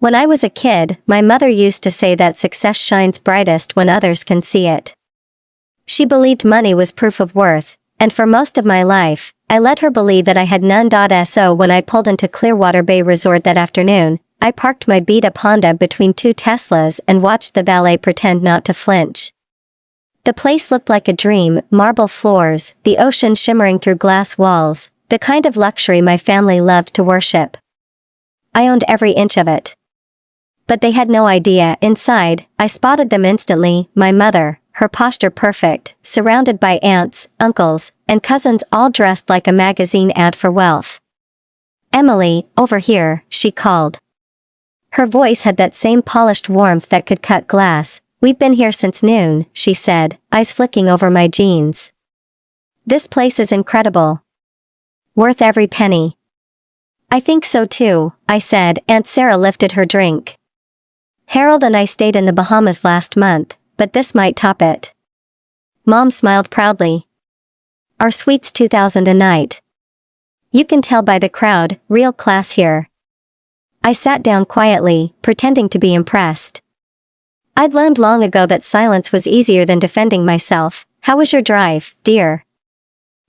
When I was a kid, my mother used to say that success shines brightest when others can see it. She believed money was proof of worth, and for most of my life, I let her believe that I had none. So when I pulled into Clearwater Bay Resort that afternoon, I parked my beat-up Honda between two Teslas and watched the valet pretend not to flinch. The place looked like a dream, marble floors, the ocean shimmering through glass walls, the kind of luxury my family loved to worship. I owned every inch of it. But they had no idea. Inside, I spotted them instantly, my mother, her posture perfect, surrounded by aunts, uncles, and cousins all dressed like a magazine ad for wealth. "Emily, over here," she called. Her voice had that same polished warmth that could cut glass. "We've been here since noon," she said, eyes flicking over my jeans. "This place is incredible. Worth every penny." "I think so too," I said. Aunt Sarah lifted her drink. "Harold and I stayed in the Bahamas last month, but this might top it." Mom smiled proudly. "Our suite's $2,000 a night. You can tell by the crowd, real class here." I sat down quietly, pretending to be impressed. I'd learned long ago that silence was easier than defending myself. "How was your drive, dear?"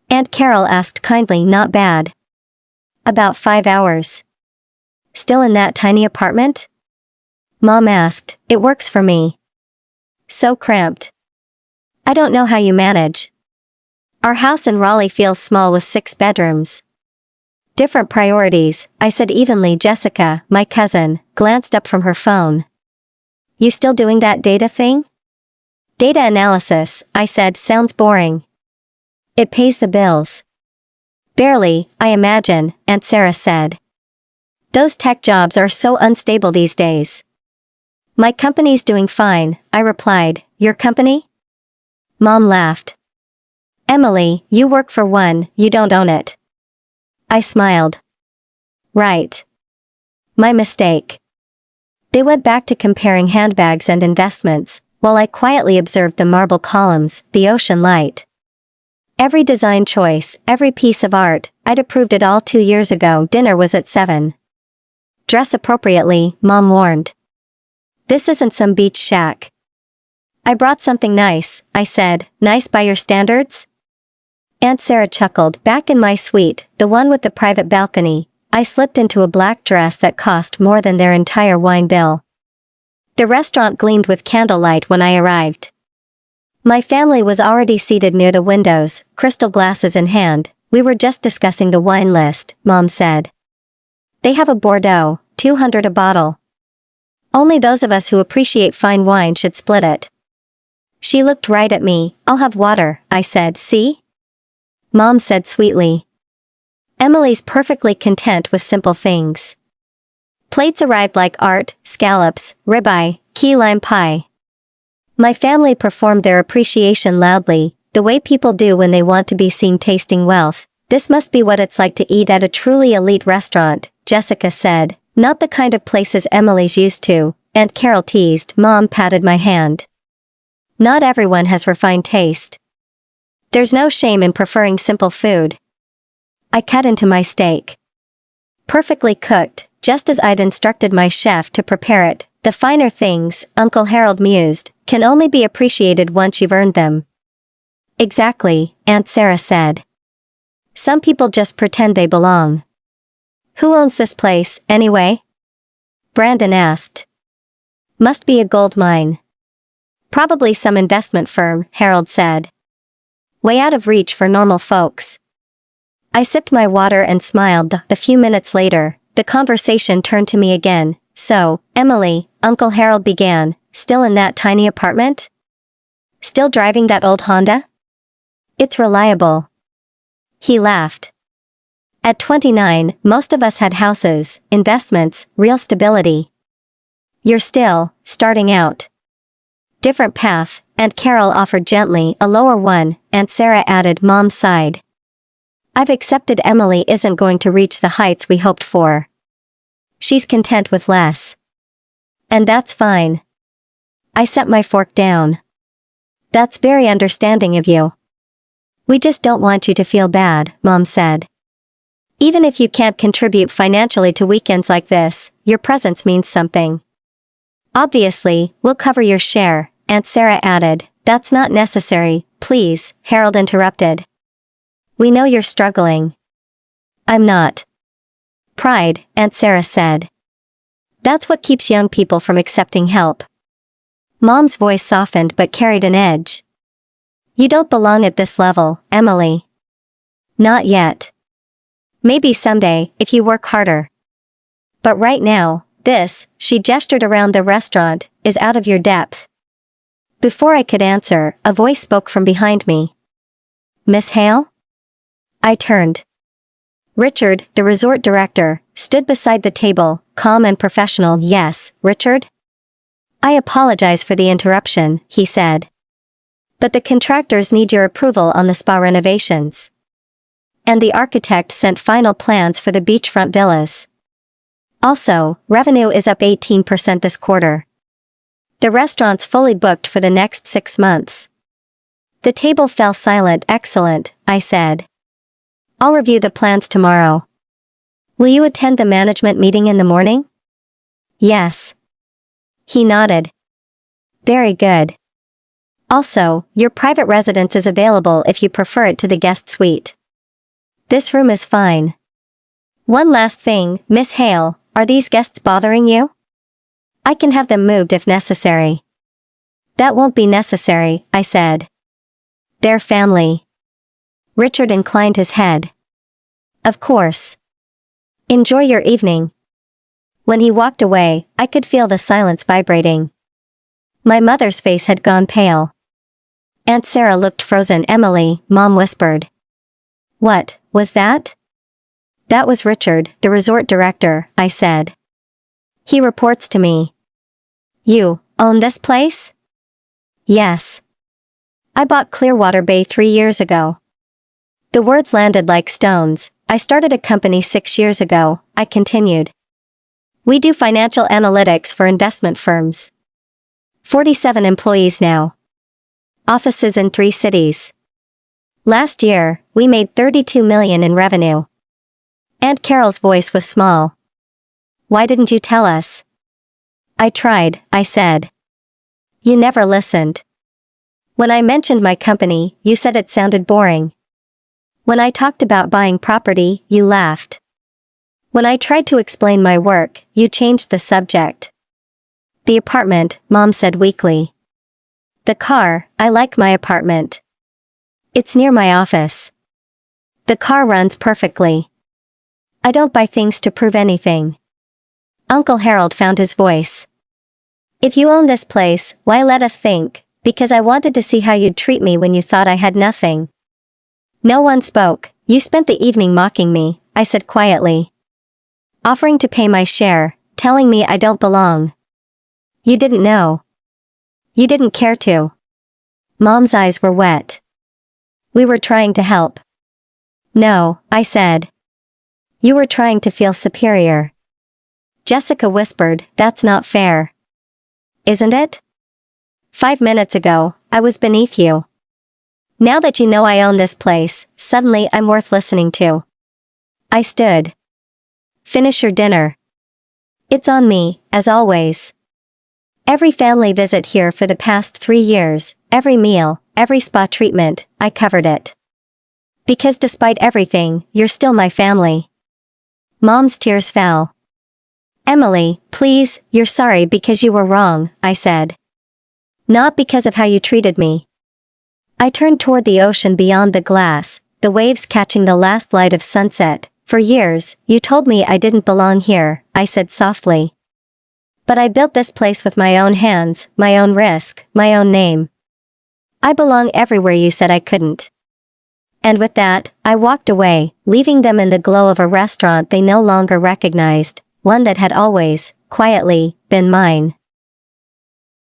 Aunt Carol asked kindly. "Not bad." "About 5 hours. Still in that tiny apartment?" Mom asked. "It works for me." "So cramped." "I don't know how you manage." "Our house in Raleigh feels small with 6 bedrooms." "Different priorities," I said evenly. Jessica, my cousin, glanced up from her phone. "You still doing that data thing?" "Data analysis," I said. "Sounds boring." "It pays the bills." "Barely, I imagine," Aunt Sarah said. "Those tech jobs are so unstable these days." "My company's doing fine," I replied. "Your company?" Mom laughed. "Emily, you work for one, you don't own it." I smiled. "Right. My mistake." They went back to comparing handbags and investments, while I quietly observed the marble columns, the ocean light. Every design choice, every piece of art, I'd approved it all 2 years ago. Dinner was at 7. "Dress appropriately," Mom warned. "This isn't some beach shack." "I brought something nice," I said. "Nice by your standards?" Aunt Sarah chuckled. "Back in my suite, the one with the private balcony, I slipped into a black dress that cost more than their entire wine bill." The restaurant gleamed with candlelight when I arrived. My family was already seated near the windows, crystal glasses in hand. "We were just discussing the wine list," Mom said. "They have a Bordeaux, $200 a bottle. Only those of us who appreciate fine wine should split it." She looked right at me. "I'll have water," I said. "See?" Mom said sweetly. "Emily's perfectly content with simple things." Plates arrived like art, scallops, ribeye, key lime pie. My family performed their appreciation loudly, the way people do when they want to be seen tasting wealth. "This must be what it's like to eat at a truly elite restaurant," Jessica said. "Not the kind of places Emily's used to," Aunt Carol teased. Mom patted my hand. "Not everyone has refined taste. There's no shame in preferring simple food." I cut into my steak. Perfectly cooked, just as I'd instructed my chef to prepare it. "The finer things," Uncle Harold mused, "can only be appreciated once you've earned them." "Exactly," Aunt Sarah said. "Some people just pretend they belong." "Who owns this place, anyway?" Brandon asked. "Must be a gold mine." "Probably some investment firm," Harold said. "Way out of reach for normal folks." I sipped my water and smiled. A few minutes later, the conversation turned to me again. "So, Emily," Uncle Harold began, "still in that tiny apartment? Still driving that old Honda? It's reliable." He laughed. "At 29, most of us had houses, investments, real stability. You're still starting out." "Different path," Aunt Carol offered gently. "A lower one," Aunt Sarah added. Mom sighed. "I've accepted Emily isn't going to reach the heights we hoped for. She's content with less. And that's fine." I set my fork down. "That's very understanding of you." "We just don't want you to feel bad," Mom said. Even if you can't contribute financially to weekends like this, your presence means something. Obviously, we'll cover your share, Aunt Sarah added. That's not necessary, please, Harold interrupted. We know you're struggling. I'm not. Pride, Aunt Sarah said. That's what keeps young people from accepting help. Mom's voice softened but carried an edge. You don't belong at this level, Emily. Not yet. Maybe someday, if you work harder. But right now, this, she gestured around the restaurant, is out of your depth. Before I could answer, a voice spoke from behind me. Miss Hale? I turned. Richard, the resort director, stood beside the table, calm and professional. Yes, Richard? I apologize for the interruption, he said. But the contractors need your approval on the spa renovations. And the architect sent final plans for the beachfront villas. Also, revenue is up 18% this quarter. The restaurant's fully booked for the next 6 months. The table fell silent. Excellent, I said. I'll review the plans tomorrow. Will you attend the management meeting in the morning? Yes. He nodded. Very good. Also, your private residence is available if you prefer it to the guest suite. This room is fine. One last thing, Miss Hale, are these guests bothering you? I can have them moved if necessary. That won't be necessary, I said. They're family. Richard inclined his head. Of course. Enjoy your evening. When he walked away, I could feel the silence vibrating. My mother's face had gone pale. Aunt Sarah looked frozen. Emily, Mom whispered. What was that? That was Richard, the resort director, I said. He reports to me. You own this place? Yes. I bought Clearwater Bay 3 years ago. The words landed like stones. I started a company 6 years ago, I continued. We do financial analytics for investment firms. 47 employees now. Offices in 3 cities. Last year, we made $32 million in revenue. Aunt Carol's voice was small. Why didn't you tell us? I tried, I said. You never listened. When I mentioned my company, you said it sounded boring. When I talked about buying property, you laughed. When I tried to explain my work, you changed the subject. The apartment, Mom said weakly. The car, I like my apartment. It's near my office. The car runs perfectly. I don't buy things to prove anything. Uncle Harold found his voice. If you own this place, why let us think? Because I wanted to see how you'd treat me when you thought I had nothing. No one spoke. You spent the evening mocking me, I said quietly. Offering to pay my share, telling me I don't belong. You didn't know. You didn't care to. Mom's eyes were wet. We were trying to help. No, I said. You were trying to feel superior. Jessica whispered, that's not fair. Isn't it? 5 minutes ago, I was beneath you. Now that you know I own this place, suddenly I'm worth listening to. I stood. Finish your dinner. It's on me, as always. Every family visit here for the past 3 years, every meal, every spa treatment, I covered it. Because despite everything, you're still my family. Mom's tears fell. Emily, please, you're sorry because you were wrong, I said. Not because of how you treated me. I turned toward the ocean beyond the glass, the waves catching the last light of sunset. For years, you told me I didn't belong here, I said softly. But I built this place with my own hands, my own risk, my own name. I belong everywhere you said I couldn't. And with that, I walked away, leaving them in the glow of a restaurant they no longer recognized, one that had always, quietly, been mine.